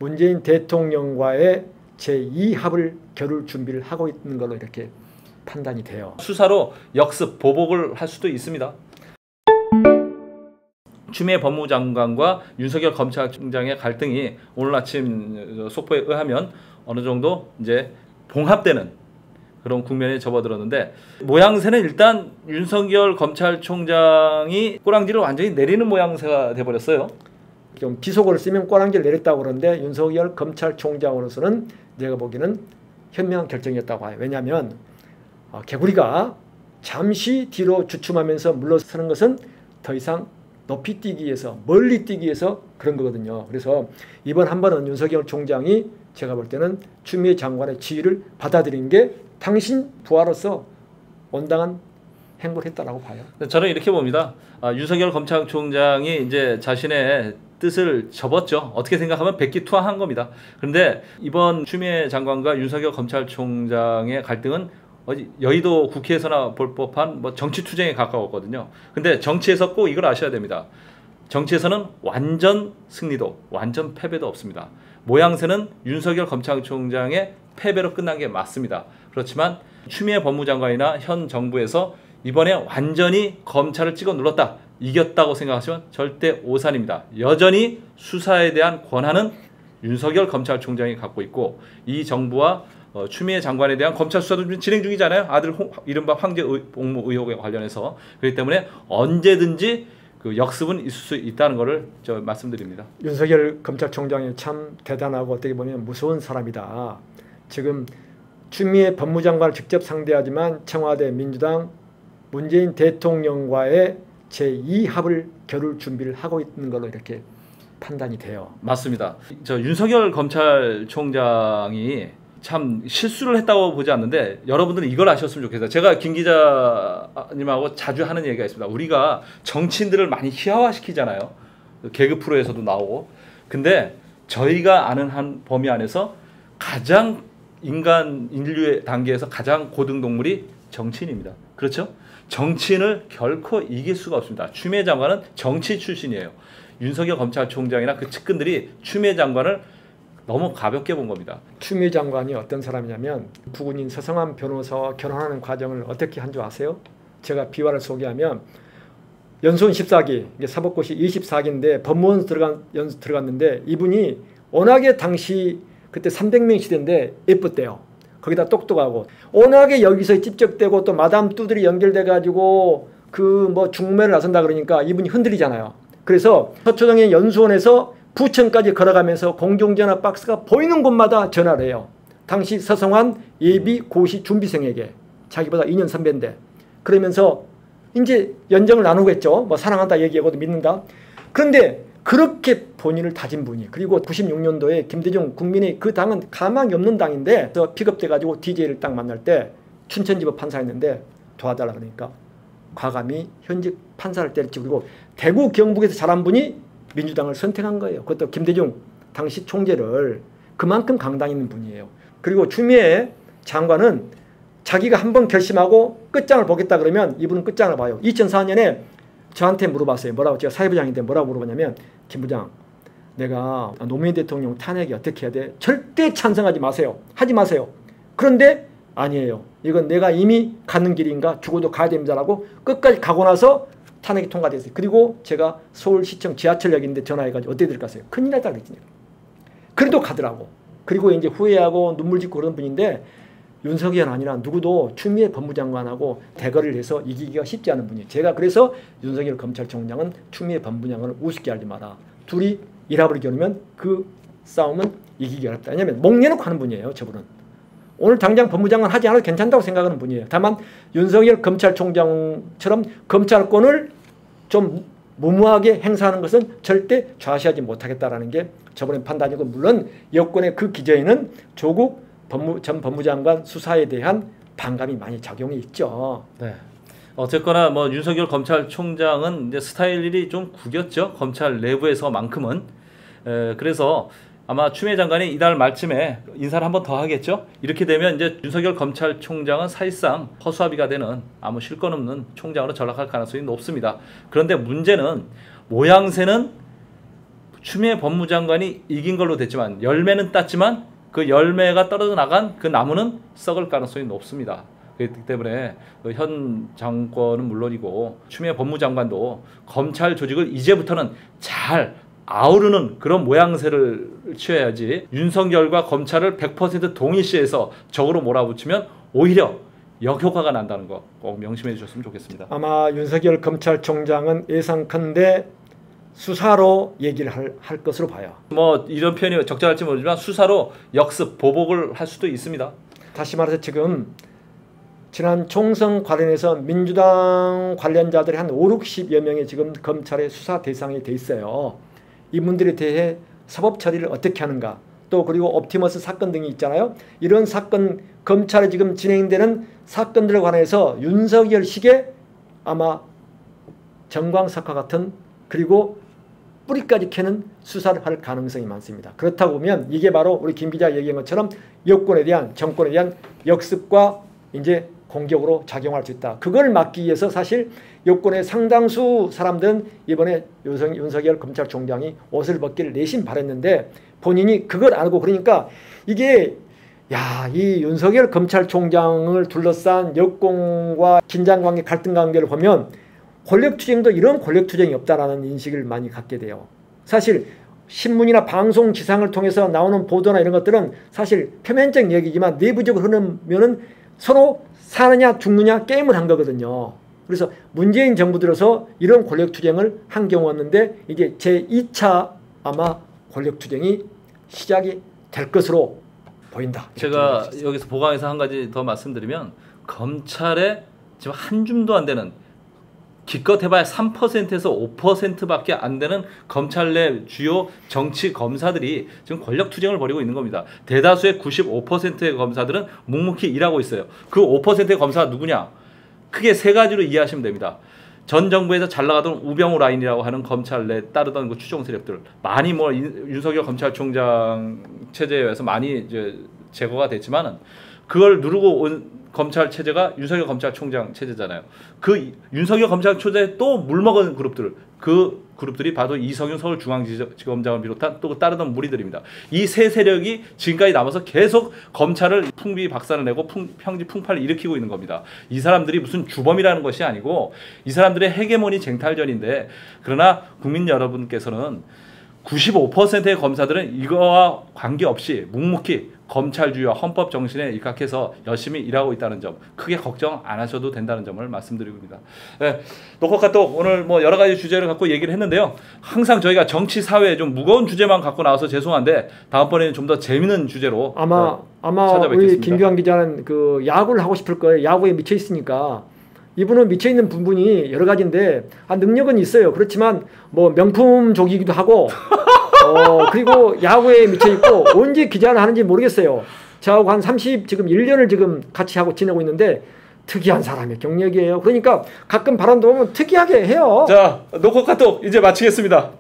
문재인 대통령과의 제2합을 겨룰 준비를 하고 있는 걸로 이렇게 판단이 돼요. 수사로 역습, 보복을 할 수도 있습니다. 추미애 법무장관과 윤석열 검찰총장의 갈등이 오늘 아침 속보에 의하면 어느 정도 이제 봉합되는 그런 국면에 접어들었는데, 모양새는 일단 윤석열 검찰총장이 꼬랑지를 완전히 내리는 모양새가 돼버렸어요. 좀 비속어를 쓰면 꼬랑지를 내렸다고 그러는데, 윤석열 검찰총장으로서는 내가 보기에는 현명한 결정이었다고 봐요. 왜냐하면 개구리가 잠시 뒤로 주춤하면서 물러서는 것은 더 이상 높이 뛰기 위해서, 멀리 뛰기 위해서 그런 거거든요. 그래서 이번 한 번은 윤석열 총장이 제가 볼 때는 추미애 장관의 지휘를 받아들인 게 당신 부하로서 온당한 행보를 했다라고 봐요. 저는 이렇게 봅니다. 윤석열 검찰총장이 이제 자신의 뜻을 접었죠. 어떻게 생각하면 백기투항한 겁니다. 그런데 이번 추미애 장관과 윤석열 검찰총장의 갈등은 여의도 국회에서나 볼 법한 정치투쟁에 가까웠거든요. 근데 정치에서 꼭 이걸 아셔야 됩니다. 정치에서는 완전 승리도 완전 패배도 없습니다. 모양새는 윤석열 검찰총장의 패배로 끝난 게 맞습니다. 그렇지만 추미애 법무장관이나 현 정부에서 이번에 완전히 검찰을 찍어 눌렀다, 이겼다고 생각하시면 절대 오산입니다. 여전히 수사에 대한 권한은 윤석열 검찰총장이 갖고 있고, 이 정부와 추미애 장관에 대한 검찰 수사도 진행 중이잖아요. 아들 이른바 황제 복무 의혹에 관련해서. 그렇기 때문에 언제든지 그 역습은 있을 수 있다는 것을 말씀드립니다. 윤석열 검찰총장이 참 대단하고 어떻게 보면 무서운 사람이다. 지금 추미애 법무장관을 직접 상대하지만 청와대 민주당 문재인 대통령과의 제2합을 겨룰 준비를 하고 있는 걸로 이렇게 판단이 돼요. 맞습니다. 윤석열 검찰총장이 참 실수를 했다고 보지 않는데, 여러분들은 이걸 아셨으면 좋겠어요. 제가 김 기자님하고 자주 하는 얘기가 있습니다. 우리가 정치인들을 많이 희화화시키잖아요. 개그 프로에서도 나오고. 근데 저희가 아는 한 범위 안에서 가장 인류의 단계에서 가장 고등동물이 정치인입니다. 그렇죠? 정치인을 결코 이길 수가 없습니다. 추미애 장관은 정치 출신이에요. 윤석열 검찰총장이나 그 측근들이 추미애 장관을 너무 가볍게 본 겁니다. 추미애 장관이 어떤 사람이냐면, 부군인 서성한 변호사와 결혼하는 과정을 어떻게 한 줄 아세요? 제가 비화를 소개하면 연수원 14기, 사법고시 24기인데 법무원 들어갔는데, 이분이 워낙에 당시 그때 300명 시대인데 예뻤대요. 거기다 똑똑하고 워낙에 여기서 찝쩍대고 또 마담 두들이 연결돼 가지고 그 중매를 나선다 그러니까 이분이 흔들리잖아요. 그래서 서초동의 연수원에서 부천까지 걸어가면서 공중전화 박스가 보이는 곳마다 전화를 해요. 당시 서성환 예비 고시 준비생에게, 자기보다 2년 선배인데. 그러면서 이제 연정을 나누겠죠. 사랑한다 얘기하고도 믿는다. 그런데 그렇게 본인을 다진 분이, 그리고 96년도에 김대중 국민의 그 당은 가망이 없는 당인데, 픽업돼 가지고 DJ를 딱 만날 때 춘천지법 판사였는데 도와달라 그러니까 과감히 현직 판사를 때렸지. 그리고 대구 경북에서 자란 분이 민주당을 선택한 거예요. 그것도 김대중 당시 총재를 그만큼 강당 있는 분이에요. 그리고 추미애 장관은 자기가 한번 결심하고 끝장을 보겠다 그러면 이분은 끝장을 봐요. 2004년에 저한테 물어봤어요. 뭐라고? 제가 사회부장인데 뭐라고 물어보냐면, 김 부장, 내가 노무현 대통령 탄핵이 어떻게 해야 돼? 절대 찬성하지 마세요. 하지 마세요. 그런데 아니에요. 이건 내가 이미 가는 길인가, 죽어도 가야 됩니다라고 끝까지 가고 나서 탄핵이 통과됐어요. 그리고 제가 서울시청 지하철역인데 전화해가지고 어떻게 될까요? 큰일 났다 그랬지. 그래도 가더라고. 그리고 이제 후회하고 눈물 짓고 그런 분인데, 윤석열 아니라 누구도 추미애 법무장관하고 대거리를 해서 이기기가 쉽지 않은 분이에요. 제가 그래서 윤석열 검찰총장은 추미애 법무장관을 우습게 하지 마라. 둘이 일합을 겨누면 그 싸움은 이기기 어렵다. 왜냐하면 목 내놓고 하는 분이에요. 저분은. 오늘 당장 법무장관 하지 않아도 괜찮다고 생각하는 분이에요. 다만 윤석열 검찰총장처럼 검찰권을 좀 무모하게 행사하는 것은 절대 좌시하지 못하겠다라는 게 저번에 판단이고, 물론 여권의 그 기저에는 조국 전 법무장관 수사에 대한 반감이 많이 작용이 있죠. 네. 어쨌거나 윤석열 검찰총장은 이제 스타일이 좀 구겼죠. 검찰 내부에서만큼은. 그래서 아마 추미애 장관이 이달 말쯤에 인사를 한 번 더 하겠죠. 이렇게 되면 이제 윤석열 검찰총장은 사실상 허수아비가 되는 아무 실권 없는 총장으로 전락할 가능성이 높습니다. 그런데 문제는 모양새는 추미애 법무장관이 이긴 걸로 됐지만 열매는 땄지만 그 열매가 떨어져 나간 그 나무는 썩을 가능성이 높습니다. 그렇기 때문에 현 정권은 물론이고 추미애 법무장관도 검찰 조직을 이제부터는 잘 아우르는 그런 모양새를 취해야지 윤석열과 검찰을 100% 동일시해서 적으로 몰아붙이면 오히려 역효과가 난다는 거 꼭 명심해 주셨으면 좋겠습니다. 아마 윤석열 검찰총장은 예상컨대 수사로 얘기를 할 것으로 봐요. 뭐 이런 표현이 적절할지 모르지만 수사로 역습, 보복을 할 수도 있습니다. 다시 말해서 지금 지난 총선 관련해서 민주당 관련자들이 한 5, 60여 명이 지금 검찰의 수사 대상이 돼 있어요. 이분들에 대해 사법 처리를 어떻게 하는가, 또 그리고 옵티머스 사건 등이 있잖아요. 이런 사건, 검찰에 지금 진행되는 사건들에 관해서 윤석열식의 아마 정광석화 같은, 그리고 뿌리까지 캐는 수사를 할 가능성이 많습니다. 그렇다고 보면 이게 바로 우리 김 기자 얘기한 것처럼 여권에 대한, 정권에 대한 역습과 이제 공격으로 작용할 수 있다. 그걸 막기 위해서 사실 여권의 상당수 사람들은 이번에 윤석열 검찰총장이 옷을 벗기를 내심 바랬는데 본인이 그걸 안 하고, 그러니까 이게 이 윤석열 검찰총장을 둘러싼 여권과 긴장관계, 갈등관계를 보면 권력투쟁도 이런 권력투쟁이 없다라는 인식을 많이 갖게 돼요. 사실 신문이나 방송 기상을 통해서 나오는 보도나 이런 것들은 사실 표면적 얘기지만 내부적으로 흐르면은 서로 사느냐 죽느냐 게임을 한 거거든요. 그래서 문재인 정부 들어서 이런 권력투쟁을 한 경우였는데 이게 제2차 아마 권력투쟁이 시작이 될 것으로 보인다. 제가 여기서 보강해서 한 가지 더 말씀드리면 검찰에 지금 한 줌도 안 되는, 기껏 해봐야 3%에서 5%밖에 안 되는 검찰 내 주요 정치 검사들이 지금 권력투쟁을 벌이고 있는 겁니다. 대다수의 95%의 검사들은 묵묵히 일하고 있어요. 그 5%의 검사가 누구냐? 크게 세 가지로 이해하시면 됩니다. 전 정부에서 잘 나가던 우병우 라인이라고 하는 검찰 내 따르던 그 추종 세력들, 많이 뭐 윤석열 검찰총장 체제에 의해서 많이 이제 제거가 됐지만은 그걸 누르고 온 검찰 체제가 윤석열 검찰총장 체제잖아요. 그 윤석열 검찰총장에 또 물먹은 그룹들, 그 그룹들이 바로 이성윤 서울중앙지검장을 비롯한 또 따르던 무리들입니다. 이 세 세력이 지금까지 남아서 계속 검찰을 풍비박산을 내고 평지 풍파를 일으키고 있는 겁니다. 이 사람들이 무슨 주범이라는 것이 아니고 이 사람들의 헤게모니 쟁탈전인데, 그러나 국민 여러분께서는 95%의 검사들은 이거와 관계없이 묵묵히 검찰주의와 헌법 정신에 입각해서 열심히 일하고 있다는 점, 크게 걱정 안 하셔도 된다는 점을 말씀드립니다. 네, 노컷카톡 오늘 뭐 여러 가지 주제를 갖고 얘기를 했는데요. 항상 저희가 정치 사회에 좀 무거운 주제만 갖고 나와서 죄송한데 다음번에는 좀 더 재미있는 주제로 아마 우리 김규환 기자는 그 야구를 하고 싶을 거예요. 야구에 미쳐 있으니까. 이분은 미쳐 있는 부분이 여러 가지인데 능력은 있어요. 그렇지만 뭐 명품족이기도 하고 그리고 야구에 미쳐 있고 언제 기자를 하는지 모르겠어요. 저하고 한 31년을 지금 같이 하고 지내고 있는데 특이한 사람의 경력이에요. 그러니까 가끔 발언도 보면 특이하게 해요. 자, 노컷카톡 이제 마치겠습니다.